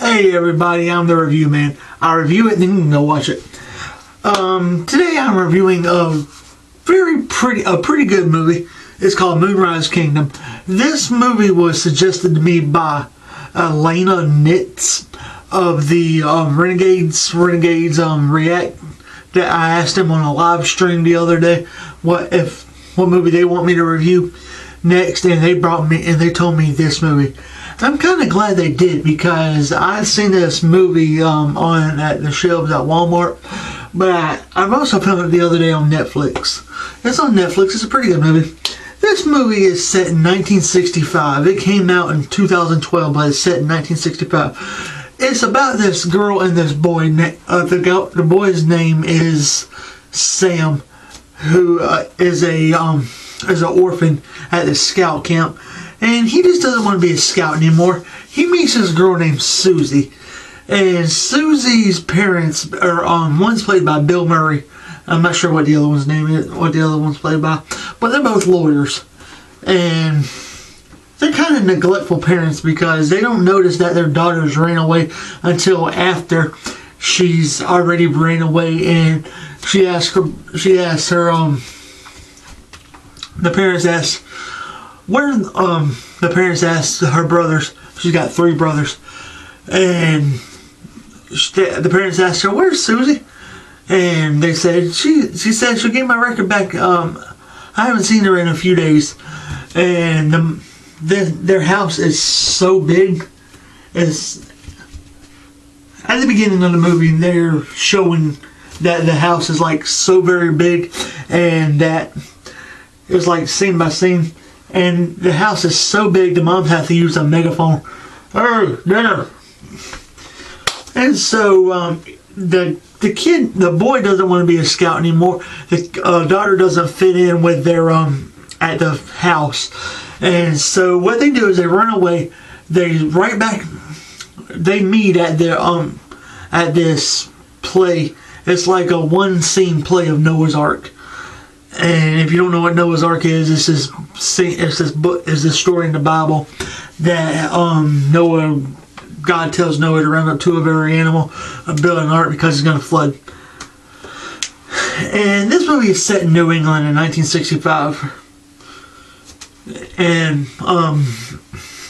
Hey everybody, I'm the Review Man. I review it and then you can go watch it. Today I'm reviewing a pretty good movie. It's called Moonrise Kingdom. This movie was suggested to me by Elena Nitz of the Renegades React. That I asked them on a live stream the other day what movie they want me to review next, and they told me this movie. I'm kind of glad they did, because I've seen this movie at the shelves at Walmart, but I've also found it the other day on Netflix. It's on Netflix. It's a pretty good movie. This movie is set in 1965. It came out in 2012, but it's set in 1965. It's about this girl and this boy. The boy's name is Sam, who is an orphan at the scout camp. And he just doesn't want to be a scout anymore. He meets this girl named Suzy. And Suzy's parents are one's played by Bill Murray. I'm not sure what the other one's name is, what the other one's played by. But they're both lawyers. And they're kind of neglectful parents, because they don't notice that their daughters ran away until after she's already ran away. And the parents asked her brothers. She's got 3 brothers, and the parents asked her, "Where's Suzy?" And they said she said she'll get my record back. I haven't seen her in a few days. And their house is so big. It's at the beginning of the movie, they're showing that the house is like so very big, and that it's like scene by scene. And the house is so big, the moms have to use a megaphone. "Hey, dinner!" And so the boy doesn't want to be a scout anymore. The daughter doesn't fit in with their at the house, and so what they do is they run away. They meet at at this play. It's like a one scene play of Noah's Ark. And if you don't know what Noah's Ark is, it's this story in the Bible that God tells Noah to round up 2 of every animal and build an ark because he's going to flood. And this movie is set in New England in 1965. And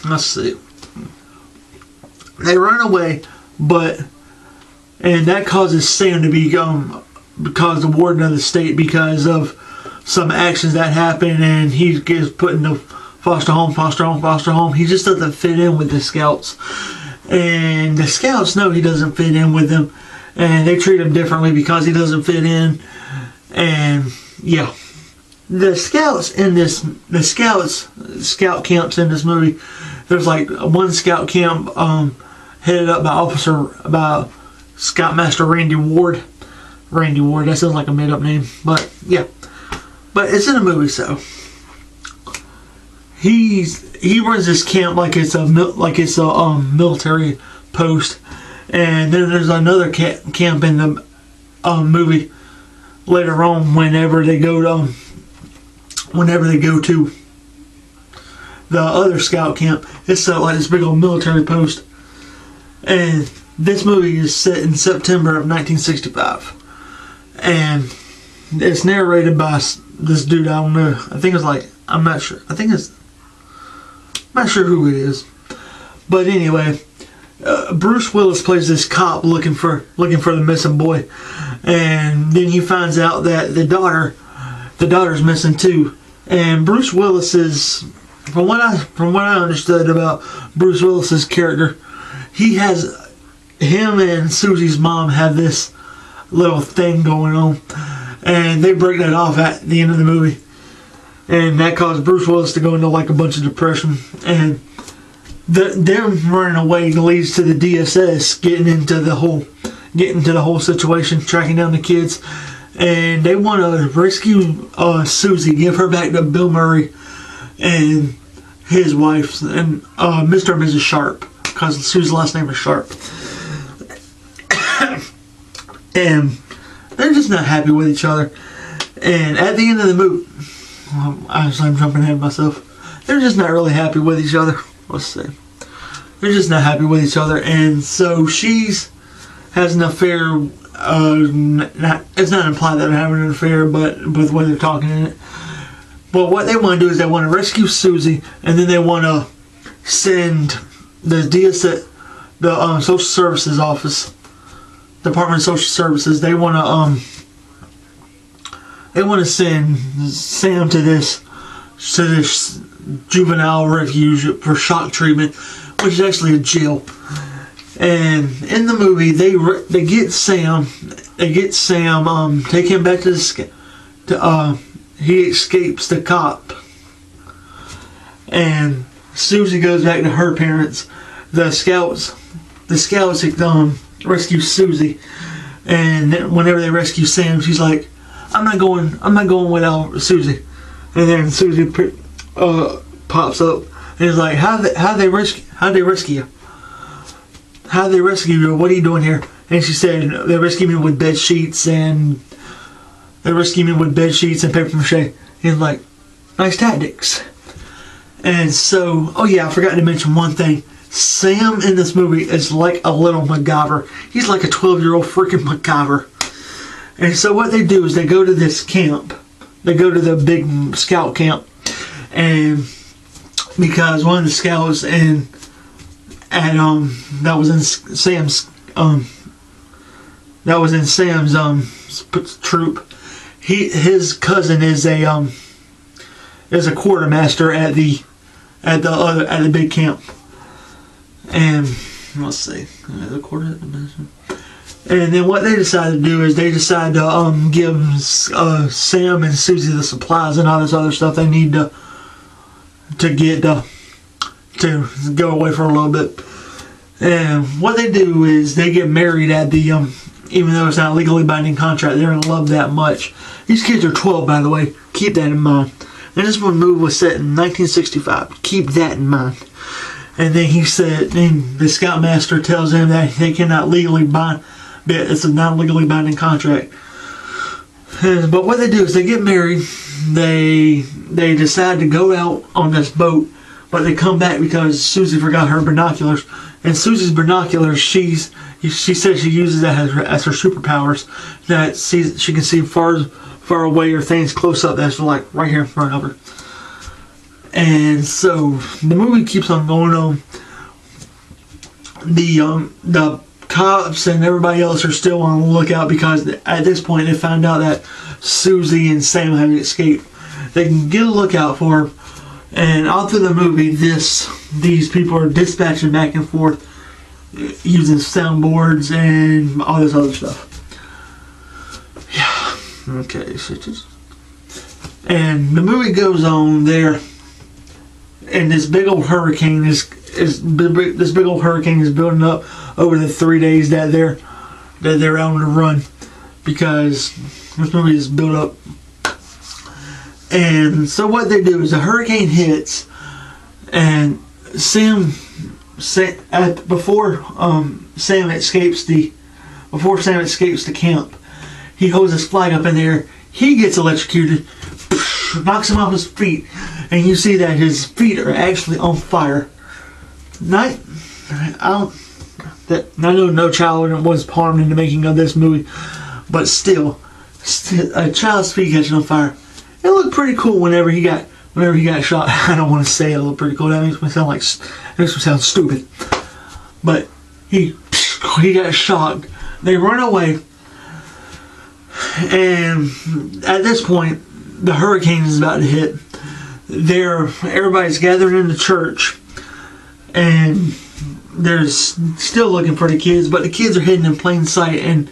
let's see, they run away, and that causes Sam to because the warden of the state, because of some actions that happen, and he gets put into foster home. He just doesn't fit in with the scouts, and the scouts know he doesn't fit in with them, and they treat him differently because he doesn't fit in. And yeah, the scout camps in this movie, there's like one scout camp headed up by Scoutmaster Randy Ward. That sounds like a made-up name, but yeah. But it's in a movie, so he runs this camp like it's a military post. And then there's another camp in the movie later on, whenever they go to the other scout camp. It's like this big old military post. And this movie is set in September of 1965. And it's narrated by this dude, I don't know. I'm not sure. I'm not sure who it is. But anyway, Bruce Willis plays this cop looking for the missing boy. And then he finds out that the daughter's missing too. And Bruce Willis is, from what I understood about Bruce Willis's character, him and Suzy's mom have this little thing going on, and they break that off at the end of the movie, and that caused Bruce Willis to go into like a bunch of depression. And them running away leads to the DSS getting into the whole situation, tracking down the kids, and they want to rescue Suzy, give her back to Bill Murray and his wife, and Mr. and Mrs. Sharp, because Suzy's last name is Sharp. And they're just not happy with each other. And at the end of the movie, I'm jumping ahead of myself. They're just not really happy with each other. Let's see. they're just not happy with each other, and so she's has an affair. It's not implied that they're having an affair, but with the way they're talking in it. But what they want to do is they want to rescue Suzy, and then they want to send the DSS, the Social Services Office, Department of Social Services. They want to send Sam to this juvenile refuge for shock treatment, which is actually a jail. And in the movie, they get Sam, take him back to he escapes the cop, and Suzy goes back to her parents. The scouts rescue Suzy, and whenever they rescue Sam, she's like, I'm not going without Suzy. And then Suzy pops up and is like, how they rescue you? How they rescue you? What are you doing here? And she said, they rescued me with bed sheets and paper mache. He's like, nice tactics. And so, oh yeah, I forgot to mention one thing. Sam in this movie is like a little MacGyver. He's like a 12-year-old freaking MacGyver. And so what they do is they go to this camp. They go to the big scout camp. And because one of the scouts that was in Sam's troop, his cousin is a quartermaster at the big camp. And let's see, the quartermaster. And then what they decide to do is they decide to give Sam and Suzy the supplies and all this other stuff they need to get to go away for a little bit. And what they do is they get married at the even though it's not a legally binding contract, they're in love that much. These kids are 12, by the way. Keep that in mind. And this one movie was set in 1965. Keep that in mind. And then the scoutmaster tells them that they cannot legally bind. It's a non-legally binding contract. But what they do is they get married. They decide to go out on this boat, but they come back because Suzy forgot her binoculars. And Suzy's binoculars, she says she uses that as her superpowers. That she can see far away or things close up that's like right here in front of her. And so the movie keeps on going on. The cops and everybody else are still on the lookout because at this point they found out that Suzy and Sam have escaped. They can get a lookout for her, and all through the movie these people are dispatching back and forth using soundboards and all this other stuff. Yeah. Okay. And the movie goes on there, and this big old hurricane is building up over the 3 days that they're on the run, because this movie is built up. And so what they do is the hurricane hits, and before Sam escapes the camp, he holds his flag up in there. He gets electrocuted, knocks him off his feet, and you see that his feet are actually on fire. I know no child was harmed in the making of this movie, but still a child's feet catching on fire. It looked pretty cool whenever he got shot. I don't want to say it looked pretty cool. That makes me sound stupid. But he got shot. They run away, and at this point, the hurricane is about to hit. Everybody's gathering in the church, and they're still looking for the kids, but the kids are hidden in plain sight, and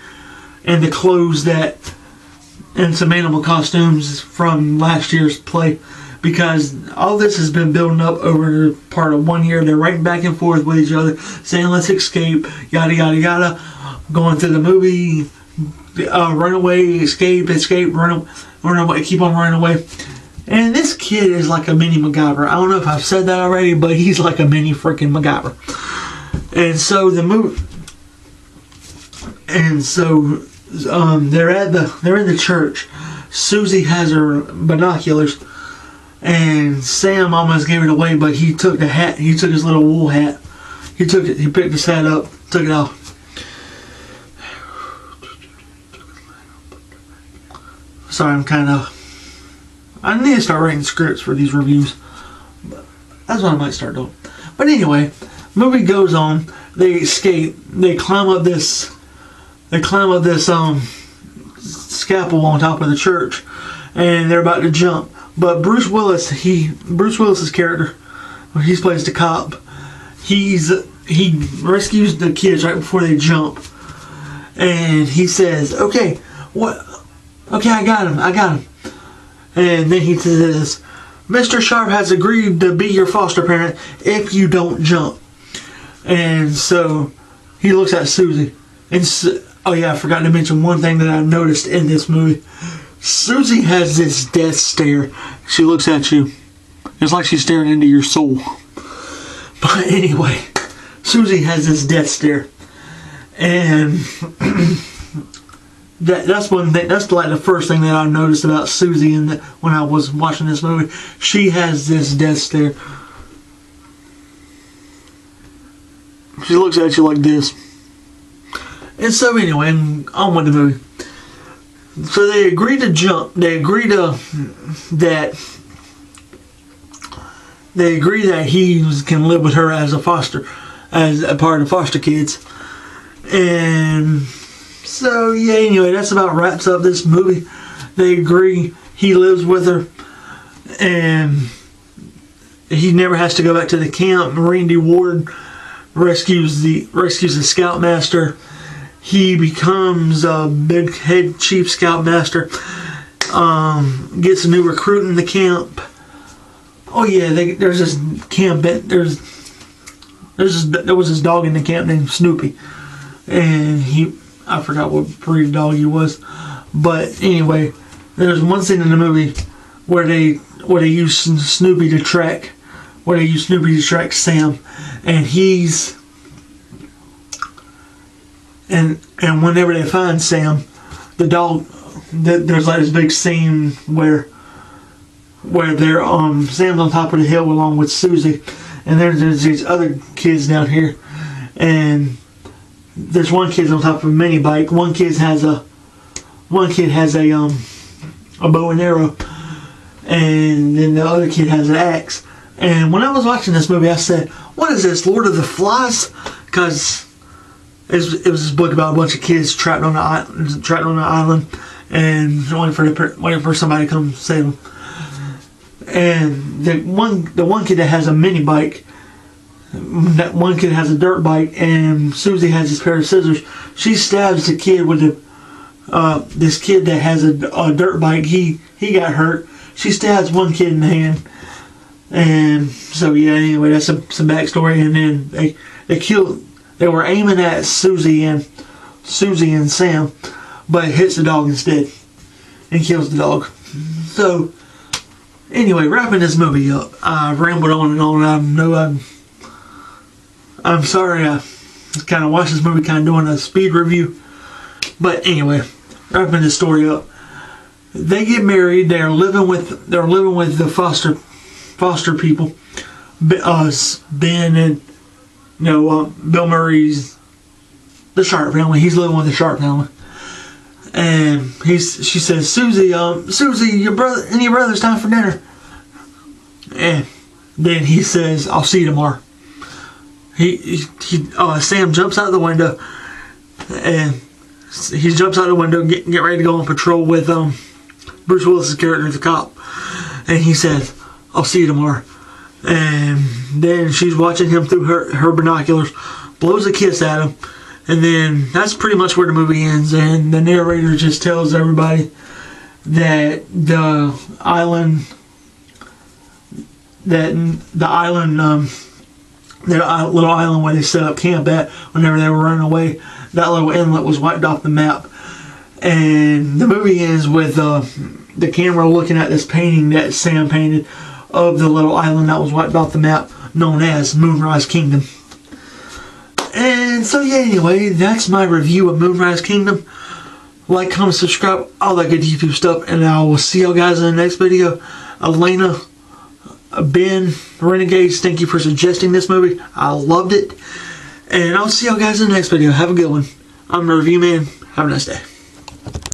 the clothes and some animal costumes from last year's play, because all this has been building up over part of 1 year. They're writing back and forth with each other, saying let's escape, yada yada yada, going through the movie, run away, escape, run away, keep on running away. And this kid is like a mini MacGyver. I don't know if I've said that already, but he's like a mini freaking MacGyver. And so they're in the church. Suzy has her binoculars, and Sam almost gave it away, but he took the hat. He took his little wool hat. He took it. He picked his hat up, took it off. Sorry, I need to start writing scripts for these reviews. But that's what I might start doing. But anyway, movie goes on. They escape. They climb up this scaffold on top of the church, and they're about to jump. But Bruce Willis's character, when he plays the cop, he rescues the kids right before they jump, and he says, "Okay, what? Okay, I got him." And then he says, "Mr. Sharp has agreed to be your foster parent if you don't jump." And so he looks at Suzy, and oh yeah, I forgot to mention one thing that I noticed in this movie. Suzy has this death stare. She looks at you. It's like she's staring into your soul. But anyway, Suzy has this death stare. And that's one thing. That's like the first thing that I noticed about Suzy when I was watching this movie. She has this death stare. She looks at you like this. And so anyway, on with the movie. So they agree to jump. They agree that he can live with her as a part of the foster kids. And so yeah, anyway, that's about wraps up this movie. They agree. He lives with her, and he never has to go back to the camp. Randy Ward rescues the scoutmaster. He becomes a big head chief scoutmaster. Gets a new recruit in the camp. Oh yeah, there's this camp. There was this dog in the camp named Snoopy, and I forgot what breed of dog he was. But anyway, there's one scene in the movie where they use Snoopy to track Sam, and and whenever they find Sam, the dog, there's like this big scene where they're Sam's on top of the hill along with Suzy, and there's these other kids down here, and there's one kid on top of a mini bike. One kid has a bow and arrow, and then the other kid has an axe. And when I was watching this movie, I said, "What is this, Lord of the Flies?" Because it was this book about a bunch of kids trapped on the island, and waiting for somebody to come save them. And the one kid that has a mini bike, that one kid has a dirt bike, and Suzy has this pair of scissors. She stabs the kid with this kid that has a dirt bike. He got hurt. She stabs one kid in the hand, and so yeah. Anyway, that's some backstory. And then they were aiming at Suzy and Sam, but it hits the dog instead and kills the dog. So anyway, wrapping this movie up. I rambled on and on. I know I'm sorry. I kind of watched this movie, kind of doing a speed review. But anyway, wrapping this story up. They get married. They're living with the foster people. Ben and Bill Murray's the Sharp family. He's living with the Sharp family, and she says, "Suzy, your brother's time for dinner." And then he says, "I'll see you tomorrow." Sam jumps out the window, and he jumps out the window, get ready to go on patrol with Bruce Willis's character, the cop, and he says, "I'll see you tomorrow." And then she's watching him through her binoculars, blows a kiss at him, and then that's pretty much where the movie ends. And the narrator just tells everybody that the island, their little island where they set up camp at whenever they were running away, that little inlet was wiped off the map. And the movie ends with the camera looking at this painting that Sam painted of the little island that was wiped off the map, known as Moonrise Kingdom. And so yeah, anyway, that's my review of Moonrise Kingdom. Like, comment, subscribe, all that good YouTube stuff, and I will see y'all guys in the next video. Elena Ben Renegades, thank you for suggesting this movie. I loved it. And I'll see y'all guys in the next video. Have a good one. I'm the Review Man. Have a nice day.